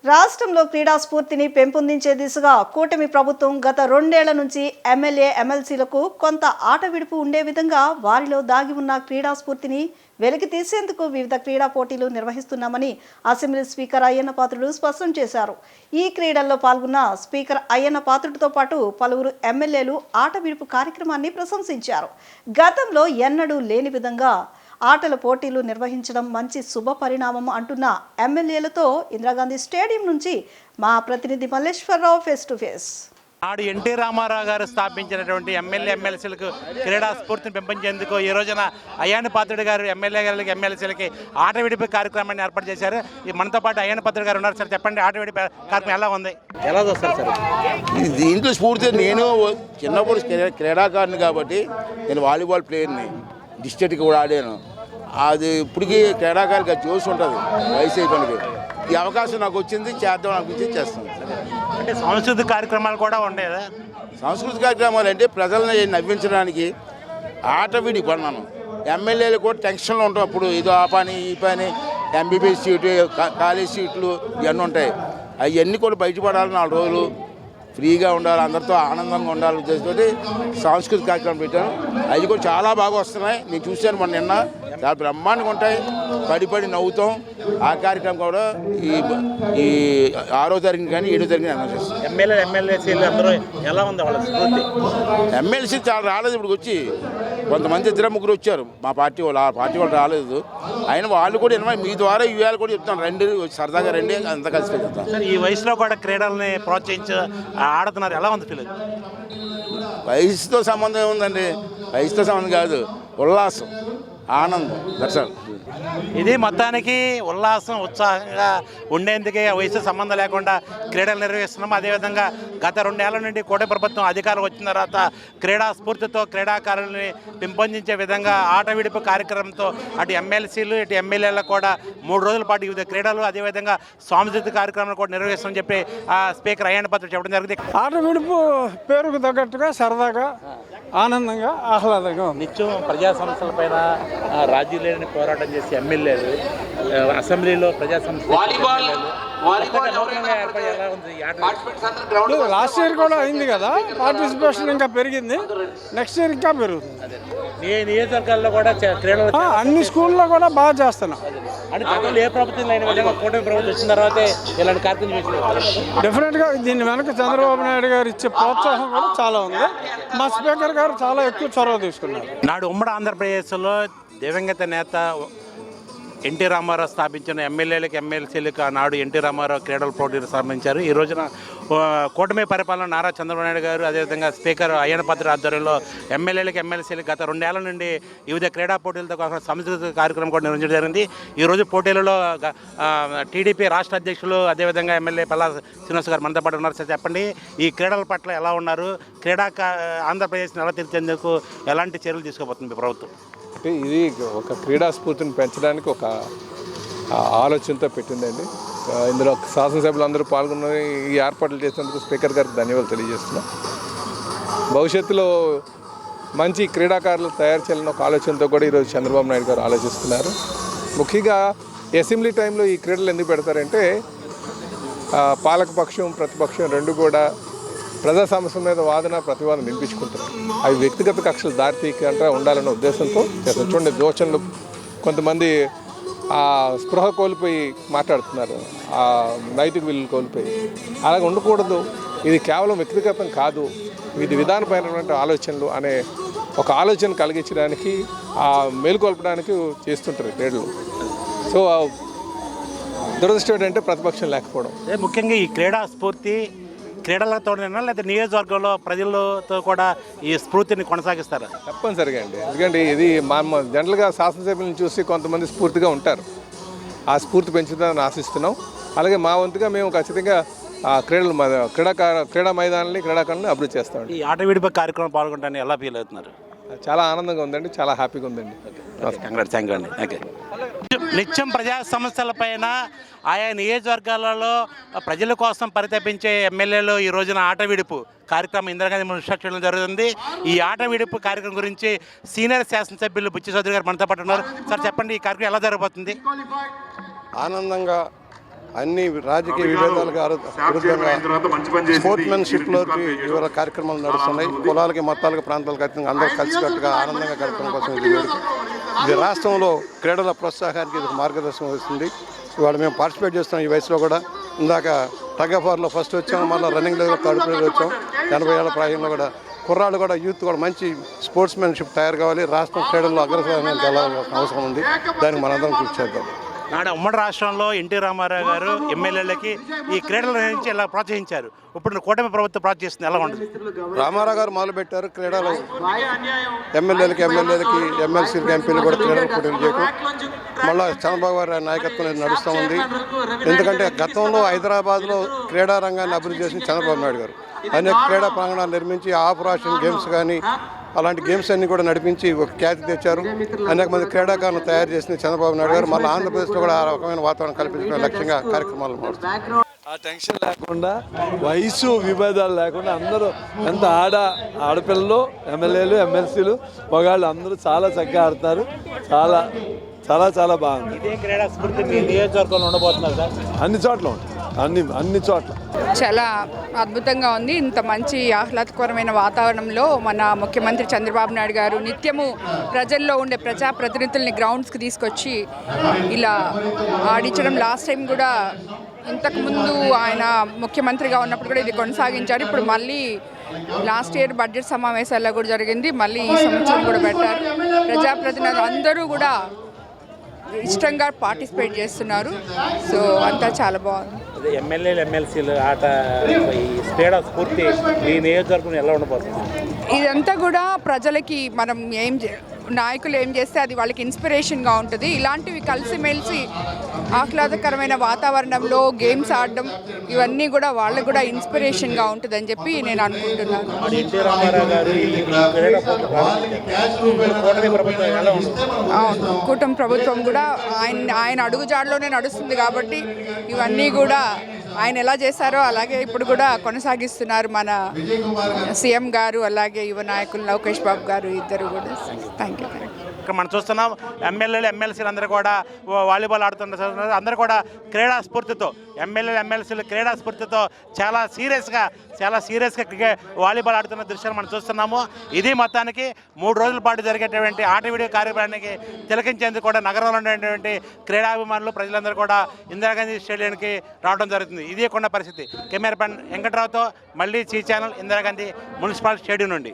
రాష్ట్రంలో క్రీడా స్ఫూర్తిని పెంపొందించే దిశగా కూటమి ప్రభుత్వం గత 2 ఏళ్ల నుంచి ఎమ్మెల్యే ఎమ్మెల్సీలకు కొంత ఆట విడుపు ఉండే విధంగా వారిలో దాగి ఉన్న క్రీడా స్ఫూర్తిని వెలికి తీసేందుకు వివిధ క్రీడా పోటీలు నిర్వహిస్తున్నామని అసెంబ్లీ స్పీకర్ అయ్యన్న పాత్రుడు స్పష్టం చేశారు. ఈ క్రీడల్లో పాల్గొన్న స్పీకర్ అయ్యన్న పాత్రుడితో పాటు పలువురు ఎమ్మెల్యేలు ఆట విడుపు కార్యక్రమాన్ని ప్రశంసించారు. గతంలో ఎన్నడూ లేని విధంగా ఆటల పోటీలు నిర్వహించడం మంచి శుభ పరిణామం అంటున్న ఎమ్మెల్యేలతో ఇందిరాగాంధీ స్టేడియం నుంచి మా ప్రతినిధి మల్లేశ్వరరావు ఫేస్ టు ఫేస్. నాడు ఎన్టీ రామారావు గారు స్థాపించినటువంటి ఎమ్మెల్యేలకు క్రీడా స్ఫూర్తిని పెంపొందేందుకు ఈ రోజున అయ్యన్న పాత్రుడు గారు ఎమ్మెల్యే గారికి ఎమ్మెల్సీలకి ఆట విడిపి కార్యక్రమాన్ని ఏర్పాటు చేశారు. మనతో పాటు అయ్యన్న పాత్రుడు గారు ఉన్నారు. సార్ చెప్పండి, ఆట విడిపి కార్యక్రమం ఎలా ఉంది, ఎలా చూస్తారు సార్? దీంట్లో స్ఫూర్తి, నేను చిన్నప్పుడు క్రీడాకారుని కాబట్టి నేను వాలీబాల్ ప్లేయర్ని, డిస్ట్రిక్ట్కి కూడా ఆడాను. అది ఇప్పటికీ క్రీడాకారులుగా చూసి ఉంటుంది. వయసు అయిపోయింది, ఈ అవకాశం నాకు వచ్చింది, చేద్దాం అనిపించి చేస్తాను. అంటే సాంస్కృతిక కార్యక్రమాలు కూడా ఉండేదా? సాంస్కృతిక కార్యక్రమాలు అంటే ప్రజల్ని నవ్వించడానికి ఆట విడి కొన్నాను. ఎమ్మెల్యేలు కూడా టెన్షన్లో ఉంటాం, అప్పుడు ఇది ఆ పని ఈ పని, ఎంబీబీఎస్ సీటు, కాలేజ్ సీట్లు ఇవన్నీ ఉంటాయి. అవన్నీ కూడా బయటపడాలి, 4 రోజులు ఫ్రీగా ఉండాలి, అందరితో ఆనందంగా ఉండాలి ఉద్దేశంతో సాంస్కృతిక కార్యక్రమం పెట్టాను. అవి కూడా చాలా బాగా వస్తున్నాయి. నేను చూశాను మొన్న నిన్న, చాలా బ్రహ్మాండంగా ఉంటాయి. పడి నవ్వుతాం. ఆ కార్యక్రమం కూడా ఈ 6వ తారీఖున కానీ 7వ తారీఖున అనౌన్స్ చేస్తాం. ఎమ్మెల్యేసీలు అందరూ ఎలా ఉంది వాళ్ళ స్ఫూర్తి? ఎమ్మెల్సీ చాలా రాలేదు, ఇప్పుడు వచ్చి కొంతమంది 2-3 వచ్చారు. మా పార్టీ వాళ్ళు, ఆ పార్టీ వాళ్ళు రాలేదు. అయినా వాళ్ళు కూడా మీ ద్వారా ఇవాళ కూడా చెప్తాను, రండి సరదాగా రండి, అంతా కలిసి పెడతాం. సార్, ఈ వయసులో కూడా క్రీడల్ని ప్రోత్సహించి ఆడుతున్నారు, ఎలా ఉంది ఫీల్? వయసుతో సంబంధం ఏముందండి, వయసుతో సంబంధం కాదు, ఉల్లాసం, ఆనందం, దర్శనం. ఇది మొత్తానికి ఉల్లాసం, ఉత్సాహంగా ఉండేందుకే వయసు సంబంధం లేకుండా క్రీడలు నిర్వహిస్తున్నాం. అదేవిధంగా గత 2 ఏళ్ల నుండి కూటమి ప్రభుత్వం అధికారం వచ్చిన తర్వాత క్రీడా స్ఫూర్తితో క్రీడాకారుల్ని పెంపొందించే విధంగా ఆట విడుపు కార్యక్రమంతో అటు ఎమ్మెల్సీలు ఇటు ఎమ్మెల్యేలకు కూడా 3 రోజుల పాటు వివిధ క్రీడలు అదేవిధంగా సాంస్కృతిక కార్యక్రమాలు కూడా నిర్వహిస్తామని చెప్పి స్పీకర్ అయ్యన్న పాత్రుడు చెప్పడం జరిగింది. ఆట విడుపు పేరుకు తగ్గట్టుగా సరదాగా, ఆనందంగా, ఆహ్లాదంగా నిత్యం ప్రజా సమస్యల పైన రాజీ లేని పోరాటం చేసి ఎమ్మెల్యేలు అసెంబ్లీలో ప్రజా సమస్యలు లాస్ట్ ఇయర్ కూడా అయింది కదా, పార్టిసిపేషన్ ఇంకా పెరిగింది, నెక్స్ట్ ఇయర్ ఇంకా పెరుగుతుంది. నియోజకవర్గాల్లో కూడా క్రీడలు అన్ని స్కూల్లో కూడా బాగా చేస్తున్నాం. అంటే గతంలో ఏ ప్రభుత్వం లేని విధంగా కూటమి ప్రభుత్వం వచ్చిన తర్వాతే ఇలాంటి కార్యక్రమం చేసిన డెఫినెట్గా దీని వెనక చంద్రబాబు నాయుడు గారు ఇచ్చే ప్రోత్సాహం కూడా చాలా ఉంది. మా స్పీకర్ గారు చాలా ఎక్కువ చొరవ తీసుకున్నారు. నాడు ఉమ్మడి ఆంధ్రప్రదేశ్లో దివంగత నేత ఎన్టీ రామారావు స్థాపించిన ఎమ్మెల్యేలకు ఎమ్మెల్సీలకు ఆనాడు ఎన్టీ రామారావు క్రీడల పోటీలు స్థాపించారు. ఈ రోజున కూటమి పరిపాలన నారా చంద్రబాబు నాయుడు గారు అదేవిధంగా స్పీకర్ అయ్యన్న పాత్రుడు ఆధ్వర్యంలో ఎమ్మెల్యేలకు ఎమ్మెల్సీలకు గత 2 ఏళ్ల నుండి వివిధ క్రీడా పోటీలతో కాకుండా సాంస్కృతిక కార్యక్రమం కూడా నిర్వహించడం జరిగింది. ఈరోజు పోటీలలో టీడీపీ రాష్ట్ర అధ్యక్షులు అదేవిధంగా ఎమ్మెల్యే పల్లా శ్రీనివాస్ గారు మనతో పాటు ఉన్నారు. సార్ చెప్పండి, ఈ క్రీడల పట్ల ఎలా ఉన్నారు? ఆంధ్రప్రదేశ్ని ఎలా తీర్చేందుకు ఎలాంటి చర్యలు తీసుకోబోతుంది ప్రభుత్వం? అంటే ఇది ఒక క్రీడా స్ఫూర్తిని పెంచడానికి ఒక ఆలోచనతో పెట్టిందండి. ఇందులో శాసనసభ్యులు అందరూ పాల్గొన్న ఈ ఏర్పాట్లు చేసినందుకు స్పీకర్ గారికి ధన్యవాదాలు తెలియజేస్తున్నాం. భవిష్యత్తులో మంచి క్రీడాకారులు తయారు చేయాలని ఒక ఆలోచనతో కూడా ఈరోజు చంద్రబాబు నాయుడు గారు ఆలోచిస్తున్నారు. ముఖ్యంగా అసెంబ్లీ టైంలో ఈ క్రీడలు ఎందుకు పెడతారంటే పాలకపక్షం ప్రతిపక్షం రెండు కూడా ప్రజా సమస్యల మీద వాదన ప్రతివాదన వినిపించుకుంటారు. అవి వ్యక్తిగత కక్షలు దారితీయకుండా ఉండాలన్న ఉద్దేశంతో చేస్తారు. చూడండి, దోషణలు కొంతమంది స్పృహ కోల్పోయి మాట్లాడుతున్నారు, ఆ నైతిక విలువలు కోల్పోయి. అలాగ ఉండకూడదు. ఇది కేవలం వ్యక్తిగతం కాదు, ఇది విధానపరమైన ఆలోచనలు అనే ఒక ఆలోచన కలిగించడానికి, మేలుకొల్పడానికి చేస్తుంటారు క్రీడలు. సో దురదృష్టం ఏంటంటే ప్రతిపక్షం లేకపోవడం. ముఖ్యంగా ఈ క్రీడా స్ఫూర్తి క్రీడలతోనేనా లేదా నియోజకవర్గంలో ప్రజలతో కూడా ఈ స్ఫూర్తిని కొనసాగిస్తారా? తప్పనిసరిగా అండి. ఎందుకంటే ఇది జనరల్గా శాసనసభ్యులను చూసి కొంతమంది స్ఫూర్తిగా ఉంటారు. ఆ స్ఫూర్తి పెంచుతుందని ఆశిస్తున్నాం. అలాగే మా వంతుగా మేము ఖచ్చితంగా క్రీడా మైదానాన్ని క్రీడాకారులను అభివృద్ధి చేస్తామండి. ఈ ఆట విడిపి కార్యక్రమం పాల్గొనడానికి ఎలా ఫీల్ అవుతున్నారు? చాలా ఆనందంగా ఉందండి, చాలా హ్యాపీగా ఉందండి. కంగ్రాట్స్, థ్యాంక్ యూ అండి. ఓకే. నిత్యం ప్రజా సమస్యలపైన ఆయా నియోజకవర్గాలలో ప్రజల కోసం పరితపించే ఎమ్మెల్యేలు ఈ రోజున ఆట విడుపు కార్యక్రమం ఇందిరాగాంధీ మున్సిపల్ చేయడం జరుగుతుంది. ఈ ఆట విడుపు కార్యక్రమం గురించి సీనియర్ శాసనసభ్యులు బుచ్చి చౌదరి గారు మనతో పాటు ఉన్నారు. సార్ చెప్పండి, ఈ కార్యక్రమం ఎలా జరగబోతుంది? ఆనందంగా అన్ని రాజకీయ విభేదాలకు విరుద్ధంగా స్పోర్ట్మెన్షిప్లో వివిధ కార్యక్రమాలు నడుస్తున్నాయి. కులాలకి, మతాలకు, ప్రాంతాలకు అతీతంగా అందరూ కలిసికట్టుగా ఆనందంగా గడపడం కోసం ఇది వేడుక. ఇది రాష్ట్రంలో క్రీడల ప్రోత్సాహానికి ఇది మార్గదర్శనం వస్తుంది. ఇవాళ మేము పార్టిసిపేట్ చేస్తున్నాం ఈ వయసులో కూడా. ఇందాక టగ్ ఆఫ్ వార్లో ఫస్ట్ వచ్చాం, మళ్ళీ రన్నింగ్ లో థర్డ్ ప్లేస్ వచ్చాం. 80 ఏళ్ల ప్రాయంలో కూడా కుర్రాళ్ళు కూడా, యూత్ కూడా మంచి స్పోర్ట్స్మెన్షిప్ తయారు కావాలి. రాష్ట్రం క్రీడల్లో అగ్రస్థానానికి వెళ్ళాల్సిన అవసరం ఉంది. దానికి మనందరం కృషి చేద్దాం. నాడు ఉమ్మడి రాష్ట్రంలో ఎన్టీ రామారావు గారు ఎమ్మెల్యేలకి ఈ క్రీడల నుంచి ఇలా ప్రోత్సహించారు. ఇప్పుడు కూటమి ప్రభుత్వం ప్రోత్సహిస్తుంది, ఎలా ఉంటుంది? రామారావు గారు మొదలుపెట్టారు క్రీడలు. ఎమ్మెల్యేలకి, ఎమ్మెల్సీలకి, ఎంపీలు కూడా క్రీడలు పోటీలు చేయడం. మళ్ళీ చంద్రబాబు గారి నాయకత్వం నడుస్తూ ఉంది. ఎందుకంటే గతంలో హైదరాబాద్లో క్రీడా రంగాన్ని అభివృద్ధి చేసిన చంద్రబాబు నాయుడు గారు అనేక క్రీడా ప్రాంగణాలు నిర్మించి ఆపరేషన్ గేమ్స్ కానీ అలాంటి గేమ్స్ అన్ని కూడా నడిపించి ఒక ఖ్యాతి తెచ్చారు. అనేక మంది క్రీడాకారులను తయారు చేసిన చంద్రబాబు నాయుడు గారు మళ్ళీ ఆంధ్రప్రదేశ్లో కూడా ఆ రకమైన వాతావరణం కల్పించడం లక్ష్యంగా కార్యక్రమాలు నడుస్తారు. ఆ టెన్షన్ లేకుండా, వయసు విభేదాలు లేకుండా అందరూ ఎంత ఆడపిల్లలు, ఎమ్మెల్యేలు, ఎమ్మెల్సీలు, మగాళ్ళు అందరూ చాలా చక్కగా ఆడుతున్నారు. చాలా చాలా చాలా బాగుంది. ఇదే క్రీడా స్ఫూర్తి మీ నియోజకవర్గంలో ఉండబోతున్నారు సార్? అన్ని చోట్ల ఉంటుంది, అన్ని చోట్ల చాలా అద్భుతంగా ఉంది. ఇంత మంచి ఆహ్లాదకరమైన వాతావరణంలో మన ముఖ్యమంత్రి చంద్రబాబు నాయుడు గారు నిత్యము ప్రజల్లో ఉండే ప్రజాప్రతినిధుల్ని గ్రౌండ్స్కి తీసుకొచ్చి ఇలా ఆడించడం. లాస్ట్ టైం కూడా, ఇంతకుముందు ఆయన ముఖ్యమంత్రిగా ఉన్నప్పుడు కూడా ఇది కొనసాగించారు. ఇప్పుడు మళ్ళీ లాస్ట్ ఇయర్ బడ్జెట్ సమావేశాల్లో కూడా జరిగింది, మళ్ళీ ఈ సంవత్సరం కూడా పెట్టారు. ప్రజాప్రతినిధులు అందరూ కూడా ఇష్టంగా పార్టిసిపేట్ చేస్తున్నారు. సో అంతా చాలా బాగుంది. అదే ఎమ్మెల్యేలు, ఎమ్మెల్సీలు ఆట, ఈ క్రీడా స్ఫూర్తి మీ నియోజకవర్గం ఎలా ఉండబోతుంది? ఇదంతా కూడా ప్రజలకి మనం నాయకులు ఏం చేస్తే అది వాళ్ళకి ఇన్స్పిరేషన్గా ఉంటుంది. ఇలాంటివి కలిసిమెలిసి ఆహ్లాదకరమైన వాతావరణంలో గేమ్స్ ఆడడం, ఇవన్నీ కూడా వాళ్ళకు కూడా ఇన్స్పిరేషన్గా ఉంటుందని చెప్పి నేను అనుకుంటున్నాను. అవును, కూటమి ప్రభుత్వం కూడా ఆయన అడుగుజాడలోనే నడుస్తుంది కాబట్టి ఇవన్నీ కూడా ఆయన ఎలా చేశారో అలాగే ఇప్పుడు కూడా కొనసాగిస్తున్నారు మన సీఎం గారు, అలాగే యువ నాయకులు లోకేష్ బాబు గారు, ఇద్దరు కూడా. Thank you. ఇక్కడ మనం చూస్తున్నాం ఎమ్మెల్యేలు, ఎమ్మెల్సీలు అందరూ కూడా వాలీబాల్ ఆడుతున్నారు. అందరూ కూడా క్రీడా స్ఫూర్తితో, ఎమ్మెల్యేలు, ఎమ్మెల్సీలు క్రీడా స్ఫూర్తితో చాలా సీరియస్గా వాలీబాల్ ఆడుతున్న దృశ్యాలు మనం చూస్తున్నాము. ఇది మొత్తానికి 3 రోజుల పాటు జరిగేటువంటి ఆట వీడియో కార్యక్రమానికి తిలకించేందుకు కూడా నగరంలో ఉండేటువంటి క్రీడాభిమానులు ప్రజలందరూ కూడా ఇందిరాగాంధీ స్టేడియానికి రావడం జరుగుతుంది. ఇదే కొండ పరిస్థితి. కెమెరా పర్సన్ వెంకట్రావుతో మళ్ళీ ఛానల్, ఇందిరాగాంధీ మున్సిపల్ స్టేడియం నుండి.